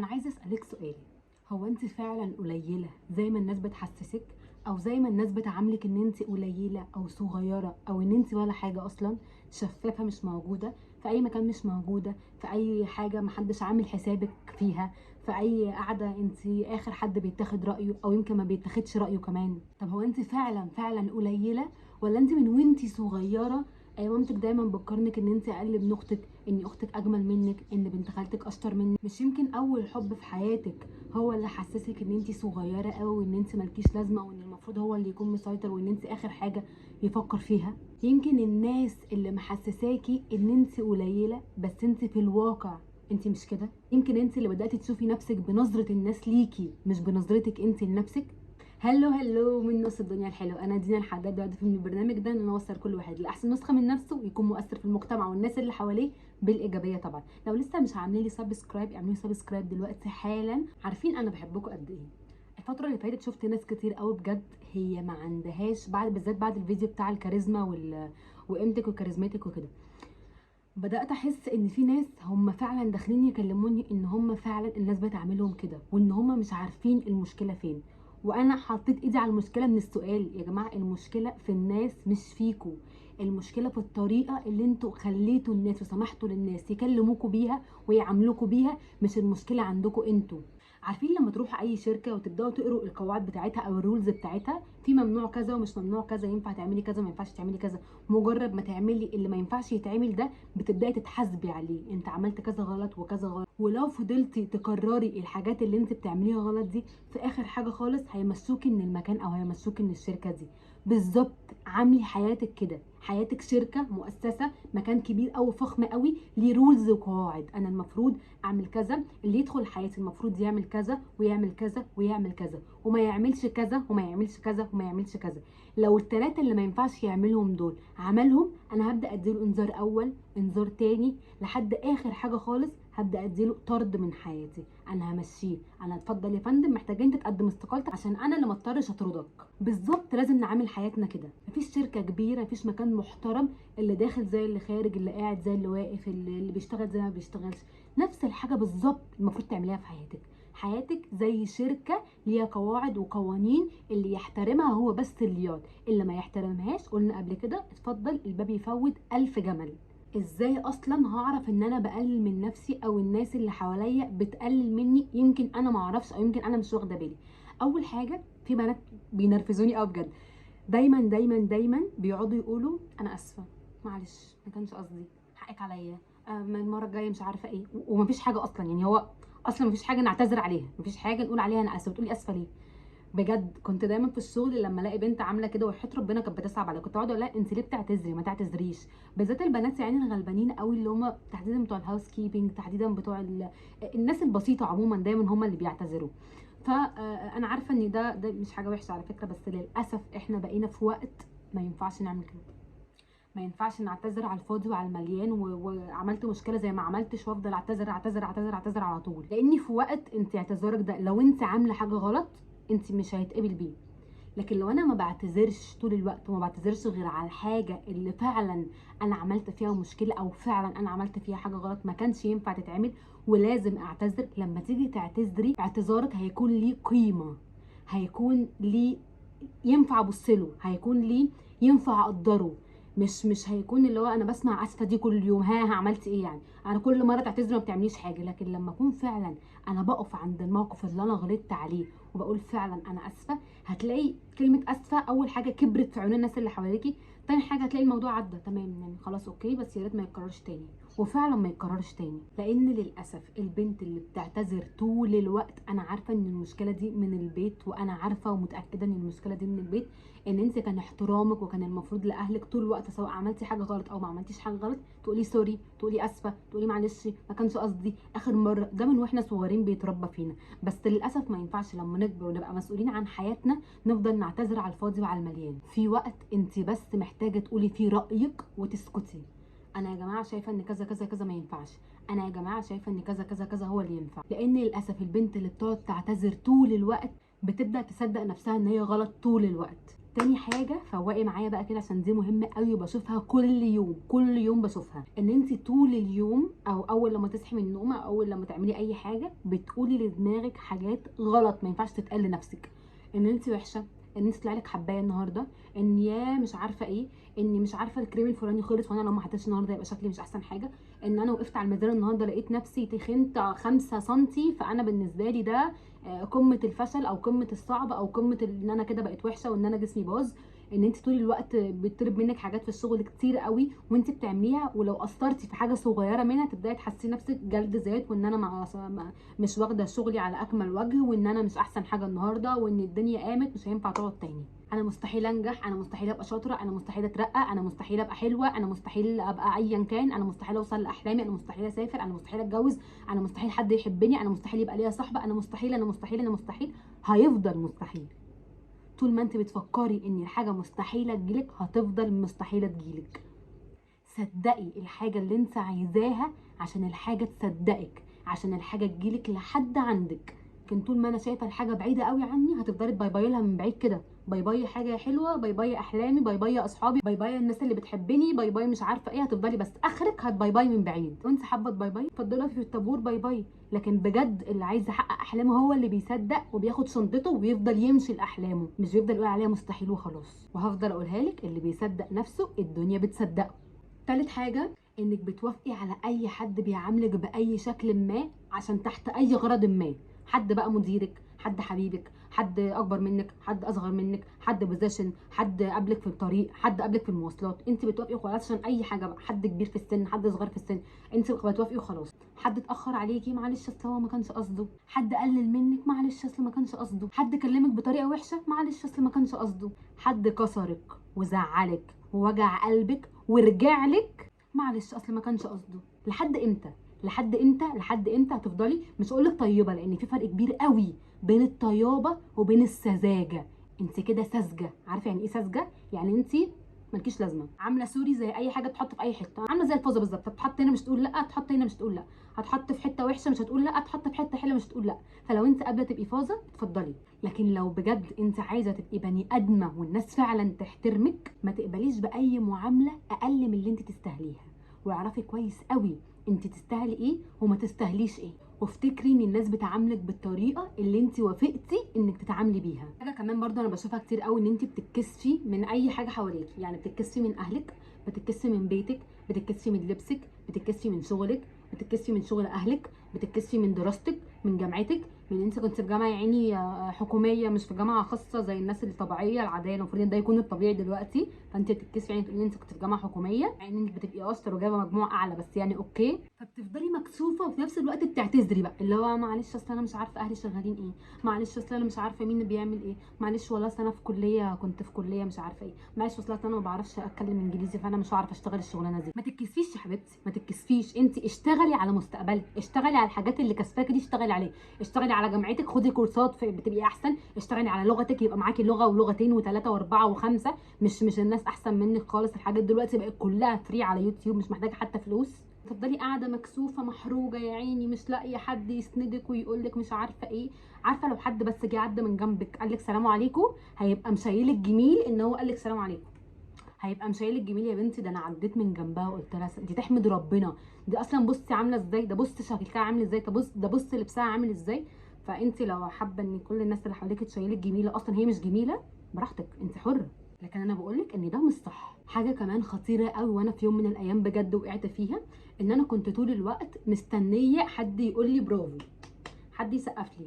انا عايزه اسالك سؤال. هو انت فعلا قليله زي ما الناس بتحسسك، او زي ما الناس بتعاملك ان انت قليله او صغيره او ان انت ولا حاجه اصلا؟ شفافه مش موجوده في اي مكان، مش موجوده في اي حاجه، محدش عامل حسابك فيها. في اي قعده انت اخر حد بيتاخد رايه، او يمكن ما بيتاخدش رايه كمان. طب هو انت فعلا قليله، ولا انت من وانت صغيره مامتك دايما بتقارنك ان انت اقل من اختك، ان اختك اجمل منك، ان بنت خالتك اشطر منك؟ مش يمكن اول حب في حياتك هو اللي حسسك ان انت صغيره قوي، وان انت مالكيش لازمه، وان المفروض هو اللي يكون مسيطر، وان انت اخر حاجه يفكر فيها؟ يمكن الناس اللي محسساكي ان انت قليله، بس انت في الواقع انت مش كده. يمكن انت اللي بداتي تشوفي نفسك بنظره الناس ليكي، مش بنظرتك انت لنفسك. هلو من نص الدنيا الحلو، انا دينا الحداد. ده هدفي من البرنامج ده ان اوصل كل واحد لاحسن نسخه من نفسه، ويكون مؤثر في المجتمع والناس اللي حواليه بالايجابيه. طبعا لو لسه مش عاملين لي سبسكرايب، اعملوا سبسكرايب دلوقتي حالا. عارفين انا بحبكم قد ايه؟ الفتره اللي فاتت شفت ناس كتير قوي بجد هي ما عندهاش، بعد بالذات بعد الفيديو بتاع الكاريزما وقيمتك وكاريزمتك وكده، بدات احس ان في ناس هم فعلا داخلين يكلموني ان هم فعلا الناس بتعاملهم كده، وان هم مش عارفين المشكله فين. وانا حطيت ايدي على المشكله من السؤال. يا جماعه، المشكله في الناس مش فيكوا. المشكله في الطريقه اللي انتوا خليتوا الناس وسمحتوا للناس يكلموكوا بيها ويعاملوكوا بيها. مش المشكله عندكوا انتوا. عارفين لما تروحوا اي شركه وتبداوا تقروا القواعد بتاعتها او الرولز بتاعتها، في ممنوع كذا ومش ممنوع كذا، ينفع تعملي كذا وما ينفعش تعملي كذا. مجرد ما تعملي اللي ما ينفعش يتعمل ده، بتبداي تتحاسبي عليه. انت عملت كذا غلط وكذا غلط. ولو فضلتي تكرري الحاجات اللي انت بتعمليها غلط دي، في اخر حاجه خالص هيمشوكي من المكان او هيمشوكي من الشركه دي. بالظبط. عاملي حياتك كده، حياتك شركه، مؤسسه، مكان كبير او فخم قوي، ليه رولز وقواعد. انا المفروض اعمل كذا، اللي يدخل حياتي المفروض يعمل كذا ويعمل كذا ويعمل كذا، وما يعملش كذا وما يعملش كذا وما يعملش كذا. لو الثلاثه اللي ما ينفعش يعملهم دول عملهم، انا هبدا اديله انذار اول، انذار تاني، لحد اخر حاجه خالص هبدا اديله طرد من حياتي. انا همشيه. انا اتفضل يا فندم، محتاجين تقدم استقالتك عشان انا اللي ما اضطرش اطردك. بالظبط. لازم نعامل حياتنا كده. مفيش شركه كبيره، مفيش مكان محترم اللي داخل زي اللي خارج، اللي قاعد زي اللي واقف، اللي بيشتغل زي ما بيشتغلش. نفس الحاجه بالظبط المفروض تعمليها في حياتك. حياتك زي شركه ليها قواعد وقوانين، اللي يحترمها هو بس اللي ما يحترمهاش قلنا قبل كده اتفضل الباب يفوت 1000 جمل. ازاي اصلا هعرف ان انا بقلل من نفسي او الناس اللي حواليا بتقلل مني؟ يمكن انا ما اعرفش، او يمكن انا مش واخده بالي. اول حاجه، في بنات بينرفزوني قوي بجد. دايما بيقعدوا يقولوا انا اسفه، معلش ما كانش قصدي، حقك عليا، من المره الجايه مش عارفه ايه، ومفيش حاجه اصلا. يعني هو اصلا مفيش حاجه نعتذر عليها، مفيش حاجه نقول عليها انا اسفه. بتقولي اسفه ليه؟ بجد كنت دايما في الشغل لما الاقي بنت عامله كده وحياه ربنا كانت بتصعب عليا، كنت اقعد اقول لها انت ليه بتعتذري؟ ما تعتذريش. بالذات البنات يعني الغلبانين قوي، اللي هم تحديدا بتوع الهاوس كيبنج، تحديدا بتوع الناس البسيطه عموما، دايما هم اللي بيعتذروا. فانا عارفه ان ده مش حاجه وحشه على فكره، بس للاسف احنا بقينا في وقت ما ينفعش نعمل كده. ما ينفعش نعتذر على الفاضي وعلى المليان، وعملت مشكله زي ما عملتش وافضل اعتذر اعتذر اعتذر اعتذر على طول. لاني في وقت انت اعتذارك ده، لو انت عامله حاجه غلط، انت مش هيتقبل بيه. لكن لو انا ما بعتذرش طول الوقت، وما بعتذرش غير على الحاجه اللي فعلا انا عملت فيها مشكله، او فعلا انا عملت فيها حاجه غلط ما كانش ينفع تتعمل، ولازم اعتذر، لما تيجي تعتذري اعتذارك هيكون ليه قيمه، هيكون ليه ينفع ابصله، هيكون ليه ينفع اقدره. مش هيكون اللي هو انا بسمع اسفه دي كل يوم، ها عملت ايه يعني؟ انا كل مره تعتذر ما بتعمليش حاجه. لكن لما اكون فعلا انا بقف عند الموقف اللي انا غلطت عليه وبقول فعلا انا اسفه، هتلاقي كلمه اسفه اول حاجه كبرت في عيون الناس اللي حواليكي. تاني حاجه هتلاقي الموضوع عدى تمام، يعني خلاص اوكي، بس يا ريت ما يتكررش تاني. وفعلا ما يتكررش تاني. لان للاسف البنت اللي بتعتذر طول الوقت، انا عارفه ان المشكله دي من البيت، وانا عارفه ومتاكده ان المشكله دي من البيت. ان انت كان احترامك وكان المفروض لاهلك طول الوقت، سواء عملتي حاجه غلط او ما عملتيش حاجه غلط، تقولي سوري، تقولي اسفه، تقولي معلش ما كانش قصدي، اخر مره. ده من واحنا صغيرين بيتربى فينا. بس للاسف ما ينفعش لما نكبر ونبقى مسؤولين عن حياتنا نفضل نعتذر على الفاضي وعلى المليان. في وقت انت بس محتاجه تقولي فيه رايك وتسكتي. انا يا جماعه شايفه ان كذا كذا كذا ما ينفعش. انا يا جماعه شايفه ان كذا كذا كذا هو اللي ينفع. لان للاسف البنت اللي بتقعد تعتذر طول الوقت بتبدا تصدق نفسها ان هي غلط طول الوقت. تاني حاجه فوقي معايا بقى كده عشان دي مهمه قوي وبشوفها كل يوم، كل يوم بشوفها، ان انت طول اليوم او اول لما تصحي من النوم او اول لما تعملي اي حاجه بتقولي لدماغك حاجات غلط ما ينفعش تتقال لنفسك. ان انت وحشه، ان انت طلع لك حبايه النهارده، ان يا مش عارفه ايه، اني مش عارفه الكريم الفلاني خلص وانا لو ما حطيتش النهارده يبقى شكلي مش احسن حاجه، ان انا وقفت على الميزان النهارده لقيت نفسي تخنت 5 سنتي فانا بالنسبه لي ده قمه الفشل او قمه الصعب او قمه ان انا كده بقيت وحشه وان انا جسمي باظ. ان انت طول الوقت بيطلب منك حاجات في الشغل كتير قوي وانت بتعمليها، ولو قصرتي في حاجه صغيره منها تبداي تحسي نفسك جلد ذات، وان انا مش واخده شغلي على اكمل وجه، وان انا مش احسن حاجه النهارده، وان الدنيا قامت مش هينفع تقعد تاني. انا مستحيل انجح، انا مستحيل ابقى شاطره، انا مستحيل اترقى، انا مستحيل ابقى حلوه، انا مستحيل ابقى ايا كان، انا مستحيل اوصل لاحلامي، انا مستحيل اسافر، انا مستحيل اتجوز، انا مستحيل حد يحبني، انا مستحيل يبقى ليا صاحبه، انا مستحيل انا مستحيل انا مستحيل. هيفضل مستحيل. طول ما انت بتفكري ان الحاجه مستحيله تجيلك هتفضل مستحيله تجيلك. صدقي الحاجه اللي انت عايزاها عشان الحاجه تصدقك، عشان الحاجه تجيلك لحد عندك. لكن طول ما انا شايفه الحاجه بعيده قوي عني هتفضلي باي باي لها من بعيد كده، باي باي حاجه حلوه، باي باي احلامي، باي باي اصحابي، باي باي الناس اللي بتحبني، باي باي مش عارفه ايه، هتفضلي بس اخرك باي باي من بعيد. وانت حابه باي باي اتفضلي في الطابور باي باي. لكن بجد اللي عايز يحقق احلامه هو اللي بيصدق وبياخد شنطته ويفضل يمشي لاحلامه، مش بيفضل يقول عليها مستحيل وخلاص. وهفضل اقولها لك، اللي بيصدق نفسه الدنيا بتصدقه. تالت حاجة انك بتوافقي على اي حد بيعاملك باي شكل ما عشان تحت اي غرض ما. حد بقى مديرك، حد حبيبك، حد اكبر منك، حد اصغر منك، حد بوزيشن، حد قبلك في الطريق، حد قبلك في المواصلات، انت بتوافقي وخلاص عشان اي حاجه بقى. حد كبير في السن، حد صغير في السن، انت بتوافقي وخلاص. حد اتاخر عليكي معلش اصل هو ما كانش قصده، حد قلل منك معلش اصل ما كانش قصده، حد كلمك بطريقه وحشه معلش اصل ما كانش قصده، حد كسرك وزعلك ووجع قلبك ورجع لك معلش اصل ما كانش قصده. لحد امتى؟ لحد امتى؟ لحد امتى هتفضلي؟ مش هقولك طيبه لان في فرق كبير قوي بين الطيابه وبين السذاجه. انت كده ساذجه. عارفه يعني ايه ساذجه؟ يعني انت مالكيش لازمه، عامله سوري زي اي حاجه تحط في اي حته، عامله زي الفازه بالظبط، هتحط هنا مش تقول لا، تحط هنا مش تقول لا، هتحط في حته وحشه مش هتقول لا، تحط في حته حلوه مش تقول لا. فلو انت قابله تبقي فازه اتفضلي، لكن لو بجد انت عايزه تبقي بني ادمه والناس فعلا تحترمك ما تقبليش باي معامله اقل من اللي انت تستاهليها. واعرفي كويس قوي انت تستاهلي ايه وما تستاهليش ايه، وافتكري ان الناس بتعاملك بالطريقه اللي انت وافقتي انك تتعاملي بيها. حاجه كمان برضو انا بشوفها كتير قوي ان انت بتتكسفي من اي حاجه حواليكي، يعني بتتكسفي من اهلك، بتتكسفي من بيتك، بتتكسفي من لبسك، بتتكسفي من شغلك، بتتكسفي من شغل اهلك، بتتكسفي من دراستك، من جامعتك، من انت كنت في جامعه يعني حكوميه مش في جامعه خاصه زي الناس الطبيعيه العاديه، المفروض ان ده يكون الطبيعي دلوقتي، فانت بتتكسفي يعني تقولي انت كنت في جامعه حكوميه يعني انك بتبقي اشطر وجايبه مجموع اعلى بس يعني اوكي. فبتفضلي مكسوفه وفي نفس الوقت بتعتذري بقى اللي هو معلش اصل انا مش عارفه اهلي شغالين ايه، معلش اصل انا مش عارفه مين اللي بيعمل ايه، معلش والله اصل انا في كليه كنت في كليه مش عارفه ايه، معلش اصل انا ما بعرفش اتكلم انجليزي فانا مش هعرف اشتغل الشغلانه دي. ما تتكسفيش يا حبيبتي، ما تتكسفيش. انت اشتغلي على مستقبلك، اشتغلي على الحاجات اللي كسفاكي دي اشتغلي عليها، اشتغلي على جامعتك، خدي كورسات بتبقي احسن، اشتغلي على لغتك يبقى معاكي لغه ولغتين وثلاثه واربعه وخمسه، مش الناس احسن منك خالص، الحاجات دلوقتي بقت كلها فري على يوتيوب مش محتاجه حتى فلوس. تفضلي قاعده مكسوفه محروجه يا عيني مش لاقيه حد يسندك ويقول لك مش عارفه ايه. عارفه لو حد بس جه عدى من جنبك قال لك سلام عليكم هيبقى مشايلك جميل ان هو قال لك سلام عليكم، هيبقى مشايلك جميل يا بنتي. ده انا عديت من جنبها وقلت لها دي تحمد ربنا، دي اصلا بصي عامله ازاي، ده بص شكلها عامل ازاي، ده بص ده بص لبسها عامل ازاي. فانت لو حابه ان كل الناس اللي حواليك تشيلك جميله اصلا هي مش جميله براحتك انت حره، لكن انا بقولك ان ده مش صح. حاجه كمان خطيره قوي وانا في يوم من الايام بجد وقعت فيها، ان انا كنت طول الوقت مستنيه حد يقول لي برافو، حد يسقف لي،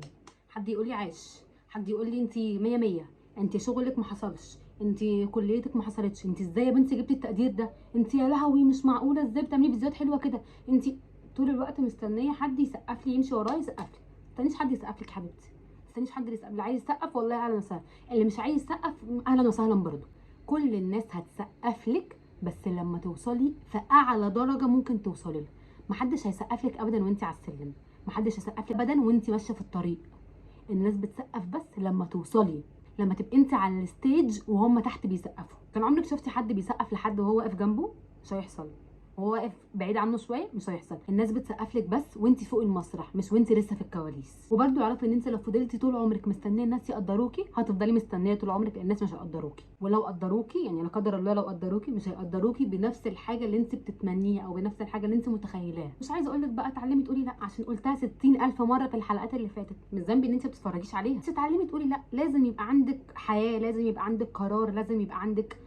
حد يقول لي عاش، حد يقول لي انت 100 100، انت شغلك ما حصلش، انت كليتك ما حصلتش، انت ازاي يا بنتي جبتي التقدير ده، انت يا لهوي مش معقوله ازاي بتعملي فيديوهات حلوه كده، انت. طول الوقت مستنيه حد يسقف لي يمشي ورايا يسقف لي. ما تستنيش حد يسقف لك يا حبيبتي، ما تستنيش حد يسقف. اللي عايز يسقف والله اهلا وسهلا، اللي مش عايز يسقف اهلا وسهلا برضه. كل الناس هتسقف لك بس لما توصلي في اعلى درجه ممكن توصلي لها. محدش هيسقف لك ابدا وانت على السلم، محدش هيسقف لك ابدا وانت ماشيه في الطريق. الناس بتسقف بس لما توصلي، لما تبقي انت على الستيج وهم تحت بيسقفوا. كان عمرك شفتي حد بيسقف لحد وهو واقف جنبه؟ مش هيحصل. وهو واقف بعيد عنه شويه مش هيحصل. الناس بتسقف لك بس وانت فوق المسرح، مش وانت لسه في الكواليس. وبرده اعرفي ان انت لو فضلتي طول عمرك مستنيه الناس يقدروكي هتفضلي مستنيه طول عمرك، الناس مش هيقدروكي. ولو قدروكي يعني لا قدر الله لو قدروكي مش هيقدروكي بنفس الحاجه اللي انت بتتمنيها او بنفس الحاجه اللي انت متخيلاها. مش عايزه اقول لك بقى اتعلمي تقولي لا، عشان قلتها 60,000 مره في الحلقات اللي فاتت، مش ذنبي ان انت ما بتتفرجيش عليها. بس اتعلمي تقولي لا. لازم يبقى عندك حياه، لازم يبقى عندك قرار، لازم يبقى عندك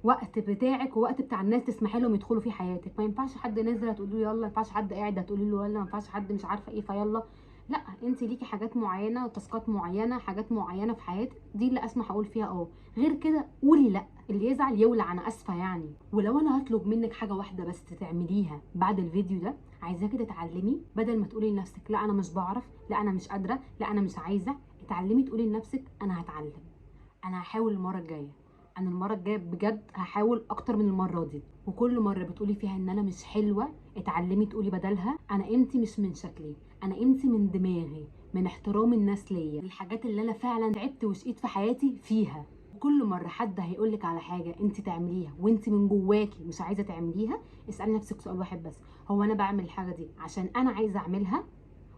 وقت بتاعك ووقت بتاع الناس تسمحي لهم يدخلوا في حياتك. ما ينفعش حد نازل هتقولي له يلا، ما ينفعش حد قاعد هتقولي له يلا، ما ينفعش حد مش عارفه ايه فيلا. لا، انت ليكي حاجات معينه وتاسكات معينه، حاجات معينه في حياتك دي اللي اسمح اقول فيها غير كده قولي لا. اللي يزعل يولع، انا اسفه يعني. ولو انا هطلب منك حاجه واحده بس تعمليها بعد الفيديو ده، عايزاكي تتعلمي بدل ما تقولي لنفسك لا انا مش بعرف، لا انا مش قادره، لا انا مش عايزه، اتعلمي تقولي لنفسك انا هتعلم، انا هحاول المره الجايه، انا المره الجايه بجد هحاول اكتر من المره دي. وكل مره بتقولي فيها ان انا مش حلوه، اتعلمي تقولي بدلها انا قيمتي مش من شكلي، انا قيمتي من دماغي، من احترام الناس ليا، الحاجات اللي انا فعلا تعبت وشقيت في حياتي فيها. كل مره حد هيقولك على حاجه انت تعمليها وانت من جواكي مش عايزه تعمليها، اسالي نفسك سؤال واحد بس: هو انا بعمل الحاجه دي عشان انا عايزه اعملها،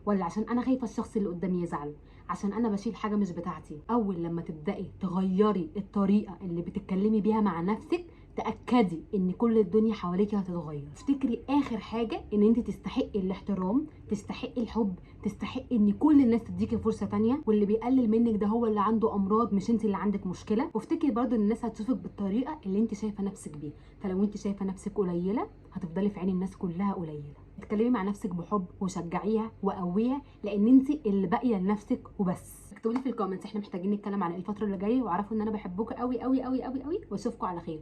ولا عشان انا خايفه الشخص اللي قدامي يزعل، عشان انا بشيل حاجه مش بتاعتي؟ اول لما تبداي تغيري الطريقه اللي بتتكلمي بيها مع نفسك، تاكدي ان كل الدنيا حواليكي هتتغير. افتكري اخر حاجه ان انت تستحقي الاحترام، تستحقي الحب، تستحقي ان كل الناس تديكي فرصه تانية، واللي بيقلل منك ده هو اللي عنده امراض مش انت اللي عندك مشكله. وافتكري برضو ان الناس هتشوفك بالطريقه اللي انت شايفه نفسك بيها، فلو انت شايفه نفسك قليله هتفضلي في عين الناس كلها قليله. اتكلمي مع نفسك بحب وشجعيها وقويها، لان انت اللي باقيه لنفسك وبس. اكتبوا لي في الكومنتس احنا محتاجين نتكلم عن الفتره اللي جايه، واعرفوا ان انا بحبكم قوي قوي قوي قوي قوي، واشوفكم على خير.